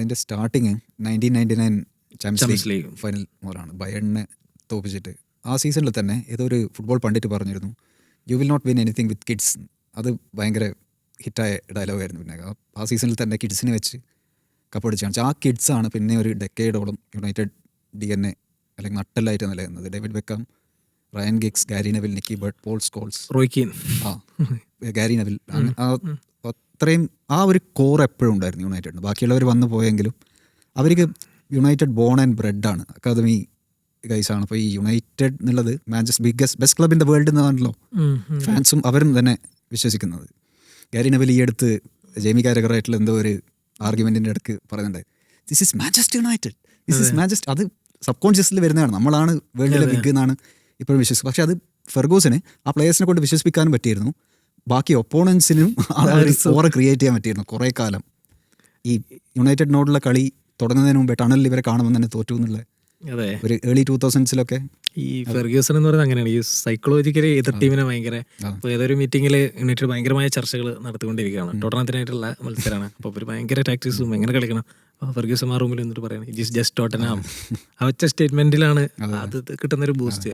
അതിൻ്റെ starting 1999 champions champions league league final മുതലാണ് ബയണിനെ തോപ്പിച്ചിട്ട്. ആ സീസണിൽ തന്നെ ഏതോ ഒരു ഫുട്ബോൾ പണ്ഡിറ്റ് പറഞ്ഞിരുന്നു, you will not win anything with kids. അത് ഭയങ്കര ഹിറ്റായ ഡയലോഗായിരുന്നു. പിന്നെ ആ സീസണിൽ തന്നെ കിഡ്സിനെ വെച്ച് കപ്പടിച്ച് കാണിച്ചു. ആ കിഡ്സാണ് പിന്നെ ഒരു ഡെക്കേഡോളം യുണൈറ്റഡ് DNA അല്ലെങ്കിൽ നട്ടലായിട്ട് നിലനിന്നത്. David Beckham, Ryan Giggs, Gary Neville, Nicky Butt, Paul Scholes, Roy Keane, Gary Neville, അത്രയും ആ ഒരു കോർ എപ്പോഴും ഉണ്ടായിരുന്നു യുണൈറ്റഡിന്. ബാക്കിയുള്ളവർ വന്നു പോയെങ്കിലും അവർക്ക് യുണൈറ്റഡ് ബോൺ ആൻഡ് ബ്രെഡാണ്, അക്കാദമി ഗൈസാണ്. അപ്പോൾ ഈ യുണൈറ്റഡ് എന്നുള്ളത് best club in the world എന്നാണല്ലോ ഫാൻസും അവരും തന്നെ വിശ്വസിക്കുന്നത്. ഗാരി നെവിൽ ഈ അടുത്ത് ജെയ്മി കാരഗറായിട്ടുള്ള എന്തോ ഒരു ആർഗ്യുമെൻറ്റിൻ്റെ ഇടയ്ക്ക് പറയുന്നുണ്ട്, this is Manchester United, this is Manchester. അത് സബ് കോൺഷ്യസിൽ വരുന്നതാണ്, നമ്മളാണ് വേൾഡിലെ ബിഗ് എന്നാണ് ഇപ്പോഴും വിശ്വസിക്കുന്നത്. പക്ഷെ അത് ഫെർഗൂസിന് ആ പ്ലേയേഴ്സിനെ കൊണ്ട് വിശ്വസിപ്പിക്കാനും പറ്റിയിരുന്നു, ബാക്കി ഒപ്പോണൻസിനും ആ ഒരു ഓറ ക്രിയേറ്റ് ചെയ്യാൻ പറ്റിയിരുന്നു കുറേ കാലം. ഈ യുണൈറ്റഡിനോടുള്ള കളി തുടങ്ങുന്നതിന് മുമ്പേ ടണലിൽ ഇവരെ കാണുമ്പോൾ തന്നെ തോറ്റു എന്നുള്ള അതെ, ഒരു ഏർലി 2000s ഈ ഫെർഗ്യൂസൺ എന്ന് പറയുന്നത് അങ്ങനെയാണ്. ഈ സൈക്കോളജിക്കലി എതിർ ടീമിനെ ഭയങ്കര, ഇപ്പോൾ ഏതൊരു മീറ്റിംഗിൽ യുണൈറ്റഡ് ഭയങ്കരമായ ചർച്ചകൾ നടത്തിക്കൊണ്ടിരിക്കുകയാണ്, ടോട്ടനത്തിനായിട്ടുള്ള മത്സരമാണ്. അപ്പോൾ ഒരു ഭയങ്കര ടാക്ടിക്സും എങ്ങനെ കളിക്കണം. ഫെർഗ്യൂസൺ ആ റൂമിൽ എന്നിട്ട് പറയുന്നത് ഇറ്റ് ഈസ് ജസ്റ്റ് ടോട്ടനാം. ആ ഒറ്റ സ്റ്റേറ്റ്മെന്റിലാണ് അത് കിട്ടുന്നൊരു ബൂസ്റ്റ്.